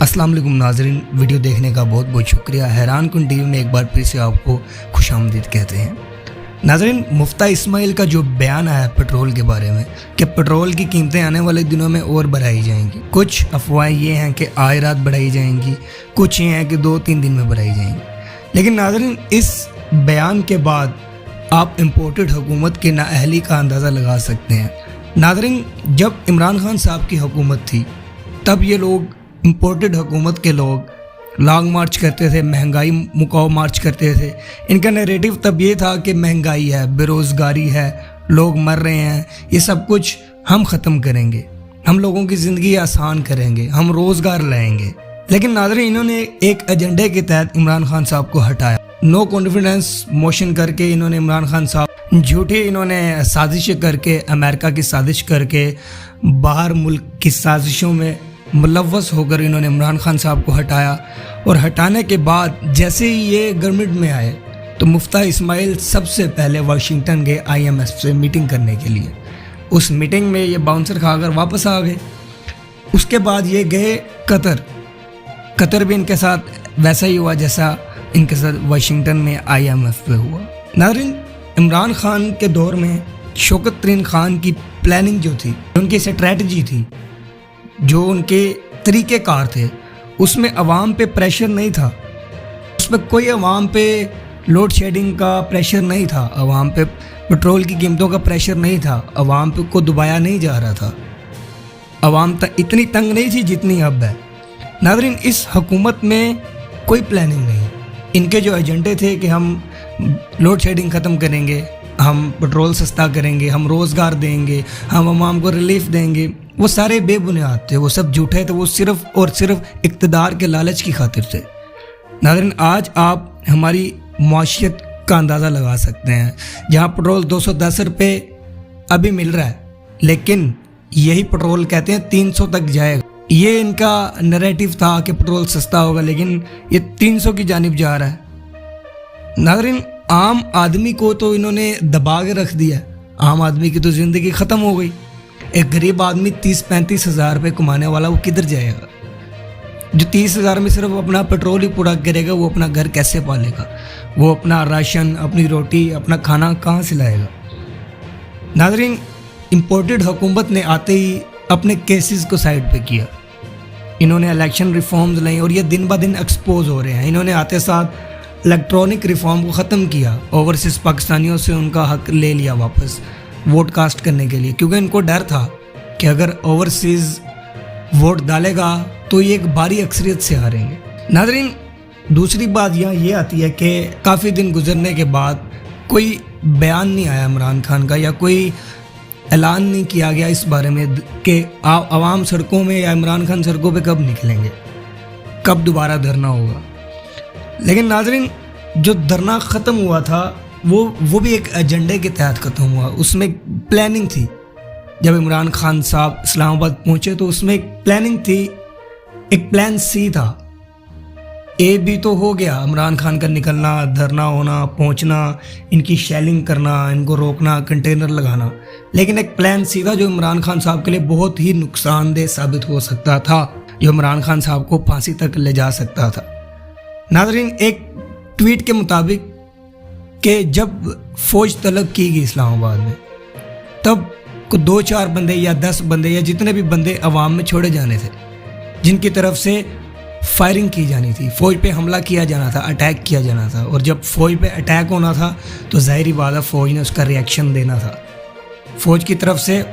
अस्सलाम वालेकुम नाज़रीन, वीडियो देखने का बहुत बहुत शुक्रिया। हैरान कुन टीवी में एक बार फिर से आपको खुशामदीद कहते हैं। नाज़रीन, मुफ्ता इस्माइल का जो बयान आया पेट्रोल के बारे में कि पेट्रोल की कीमतें आने वाले दिनों में और बढ़ाई जाएंगी। कुछ अफवाहें ये हैं कि आए रात बढ़ाई जाएंगी, कुछ ये हैं कि 2-3 दिन में बढ़ाई जाएंगी। लेकिन नाज़रीन, इस बयान के बाद आप इम्पोर्टेड हुकूमत की नाअहली का अंदाज़ा लगा सकते हैं। नाज़रीन, जब इमरान खान साहब की हुकूमत थी तब ये लोग इम्पोर्टेड हुकूमत के लोग लॉन्ग मार्च करते थे, महंगाई मुकाओ मार्च करते थे। इनका नैरेटिव तब ये था कि महंगाई है, बेरोज़गारी है, लोग मर रहे हैं, ये सब कुछ हम ख़त्म करेंगे, हम लोगों की ज़िंदगी आसान करेंगे, हम रोज़गार लाएंगे। लेकिन नाज़रीन, इन्होंने एक एजेंडे के तहत इमरान खान साहब को हटाया। नो कॉन्फिडेंस मोशन करके इन्होंने इमरान खान साहब झूठी इन्होंने साजिशें करके, अमेरिका की साजिश करके, बाहर मुल्क की साजिशों में मुलव्वस होकर इन्होंने इमरान खान साहब को हटाया। और हटाने के बाद जैसे ही ये गवर्नमेंट में आए तो मुफ्ता इस्माइल सबसे पहले वाशिंगटन गए IMF से मीटिंग करने के लिए। उस मीटिंग में ये बाउंसर खाकर वापस आ गए। उसके बाद ये गए कतर भी इनके साथ वैसा ही हुआ जैसा इनके साथ वाशिंगटन में IMF पे हुआ। नाज़रीन, इमरान खान के दौर में शौकत तरीन खान की प्लानिंग जो थी, उनकी स्ट्रैटेजी थी, जो उनके तरीक़ेकार थे, उसमें अवाम पे प्रेशर नहीं था। उसमें कोई अवाम पे लोड शेडिंग का प्रेशर नहीं था, अवाम पे पेट्रोल की कीमतों का प्रेशर नहीं था, अवाम पे को दबाया नहीं जा रहा था, अवाम इतनी तंग नहीं थी जितनी अब है। नाज़रीन, इस हुकूमत में कोई प्लानिंग नहीं। इनके जो एजेंडे थे कि हम लोड शेडिंग ख़त्म करेंगे, हम पेट्रोल सस्ता करेंगे, हम रोज़गार देंगे, हम अवाम को रिलीफ देंगे, वो सारे बेबुनियाद थे, वो सब झूठे थे, वो सिर्फ़ और सिर्फ इक़्तिदार के लालच की खातिर थे। नाज़रीन, आज आप हमारी मुआशियत का अंदाज़ा लगा सकते हैं, जहाँ पेट्रोल 210 रुपये अभी मिल रहा है, लेकिन यही पेट्रोल कहते हैं 300 तक जाएगा। ये इनका नैरेटिव था कि पेट्रोल सस्ता होगा, लेकिन ये 300 की जानिब जा रहा है। नाज़रीन, आम आदमी को तो इन्होंने दबा के रख दिया। आम आदमी की तो ज़िंदगी ख़त्म हो गई। एक गरीब आदमी 30-35 हज़ार रुपये कमाने वाला वो किधर जाएगा? जो 30 हज़ार में सिर्फ अपना पेट्रोल ही पूरा करेगा, वो अपना घर कैसे पालेगा? वो अपना राशन, अपनी रोटी, अपना खाना कहाँ से लाएगा? नाज़रीन, इम्पोर्टेड हुकूमत ने आते ही अपने केसेस को साइड पे किया। इन्होंने इलेक्शन रिफॉर्म्स लाई और ये दिन ब दिन एक्सपोज हो रहे हैं। इन्होंने आते साथ इलेक्ट्रॉनिक रिफॉर्म को ख़त्म किया, ओवरसीज़ पाकिस्तानियों से उनका हक ले लिया वापस वोट कास्ट करने के लिए, क्योंकि इनको डर था कि अगर ओवरसीज़ वोट डालेगा तो ये एक भारी अक्सरियत से हारेंगे। नाज़रीन, दूसरी बात यहाँ ये आती है कि काफ़ी दिन गुजरने के बाद कोई बयान नहीं आया इमरान खान का, या कोई ऐलान नहीं किया गया इस बारे में कि आवाम सड़कों में या इमरान खान सड़कों पे कब निकलेंगे, कब दोबारा धरना होगा। लेकिन नाज़रीन, जो धरना ख़त्म हुआ था वो भी एक एजेंडे के तहत ख़त्म हुआ। उसमें प्लानिंग थी। जब इमरान खान साहब इस्लामाबाद पहुँचे तो उसमें एक प्लानिंग थी, एक प्लान सी था। ए भी तो हो गया, इमरान खान का निकलना, धरना होना, पहुँचना, इनकी शेलिंग करना, इनको रोकना, कंटेनर लगाना। लेकिन एक प्लान सी था जो इमरान खान साहब के लिए बहुत ही नुकसानदेह साबित हो सकता था, जो इमरान खान साहब को फांसी तक ले जा सकता था। नाज़रीन, एक ट्वीट के मुताबिक कि जब फ़ौज तलब की गई इस्लामाबाद में, तब को 2-4 बंदे या 10 बंदे या जितने भी बंदे अवाम में छोड़े जाने थे, जिनकी तरफ से फायरिंग की जानी थी, फ़ौज पे हमला किया जाना था, अटैक किया जाना था। और जब फ़ौज पे अटैक होना था तो ज़ाहिरी बात है फ़ौज ने उसका रिएक्शन देना था। फ़ौज की तरफ से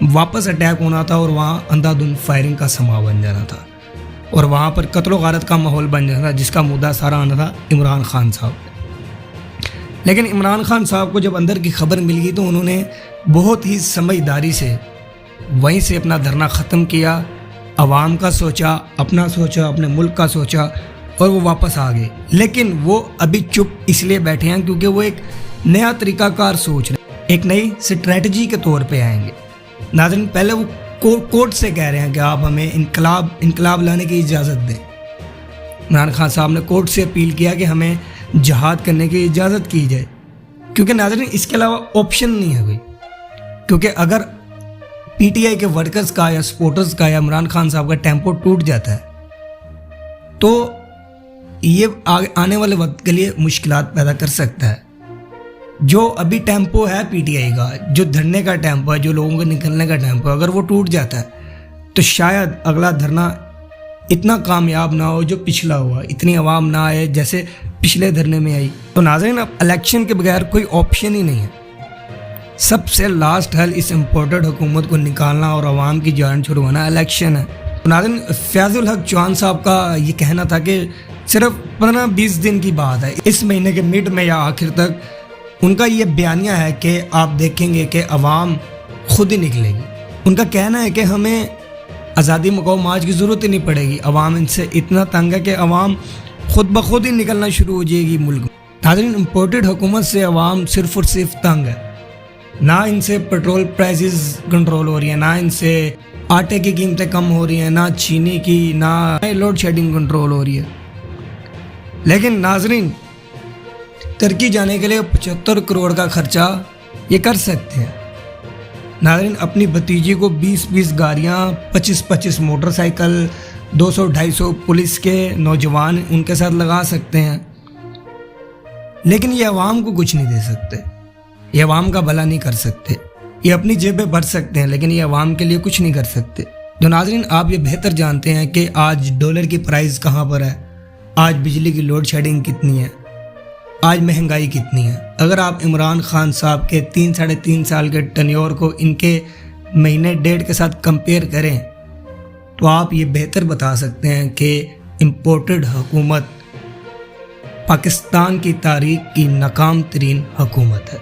वापस अटैक होना था और वहाँ अंधाधुंध फायरिंग का समा बन जाना था, और वहाँ पर कत्ल व गारत का माहौल बन जाना था, जिसका मुद्दा सारा आना था इमरान खान साहब। लेकिन इमरान खान साहब को जब अंदर की खबर मिल गई तो उन्होंने बहुत ही समझदारी से वहीं से अपना धरना ख़त्म किया, अवाम का सोचा, अपना सोचा, अपने मुल्क का सोचा, और वो वापस आ गए। लेकिन वो अभी चुप इसलिए बैठे हैं क्योंकि वो एक नया तरीक़ाकार सोच रहे हैं, एक नई स्ट्रैटेजी के तौर पे आएंगे। नाज़रीन, पहले वो कोर्ट से कह रहे हैं कि आप हमें इनकलाब लाने की इजाज़त दें। इमरान खान साहब ने कोर्ट से अपील किया कि हमें जहाद करने की इजाज़त की जाए, क्योंकि नाज़रीन इसके अलावा ऑप्शन नहीं है कोई। क्योंकि अगर PTI के वर्कर्स का या सपोर्टर्स का या इमरान खान साहब का टेम्पो टूट जाता है تو یہ آنے والے وقت کے لیے مشکلات پیدا کر سکتا ہے. جو ابھی ٹیمپو ہے پی ٹی آئی کا، جو دھرنے کا ٹیمپو ہے، جو لوگوں کے نکلنے کا ٹیمپو ہے، اگر وہ ٹوٹ جاتا ہے تو شاید اگلا دھرنا اتنا کامیاب نہ ہو جو پچھلا ہوا، اتنی عوام نہ آئے جیسے پچھلے دھرنے میں آئی. تو ناظرین، اب الیکشن کے بغیر کوئی آپشن ہی نہیں ہے. سب سے لاسٹ حل اس امپورٹڈ حکومت کو نکالنا اور عوام کی جان چھڑوانا الیکشن ہے. تو ناظرین، فیاض الحق چوہان صاحب کا یہ کہنا تھا کہ صرف 15-20 دن کی بات ہے، اس مہینے کے مڈ میں یا آخر تک ان کا یہ بیانیہ ہے کہ آپ دیکھیں گے کہ عوام خود ہی نکلے گی. ان کا کہنا ہے کہ ہمیں آزادی مقام مارچ کی ضرورت ہی نہیں پڑے گی، عوام ان سے اتنا تنگ ہے کہ عوام خود بخود ہی نکلنا شروع ہو جائے گی ملک میں. ناظرین، امپورٹڈ حکومت سے عوام صرف اور صرف تنگ ہے. نہ ان سے پیٹرول پرائسز کنٹرول ہو رہی ہیں، نہ ان سے آٹے کی قیمتیں کم ہو رہی ہیں، نہ چینی کی، نہ لوڈ شیڈنگ کنٹرول ہو رہی ہے. لیکن ناظرین، ترکی جانے کے لیے 75 کروڑ کا خرچہ یہ کر سکتے ہیں. ناظرین، اپنی بھتیجی کو 20 گاڑیاں، 25 موٹر سائیکل، 200-250 پولیس کے نوجوان ان کے ساتھ لگا سکتے ہیں، لیکن یہ عوام کو کچھ نہیں دے سکتے. یہ عوام کا بھلا نہیں کر سکتے. یہ اپنی جیبیں بھر سکتے ہیں لیکن یہ عوام کے لیے کچھ نہیں کر سکتے. تو ناظرین، آپ یہ بہتر جانتے ہیں کہ آج ڈالر کی پرائز کہاں پر ہے، آج بجلی کی لوڈ شیڈنگ کتنی ہے، آج مہنگائی کتنی ہے. اگر آپ عمران خان صاحب کے 3-3.5 سال کے ٹینیور کو ان کے مہینے ڈیڑھ کے ساتھ کمپیئر کریں تو آپ یہ بہتر بتا سکتے ہیں کہ امپورٹڈ حکومت پاکستان کی تاریخ کی ناکام ترین حکومت ہے.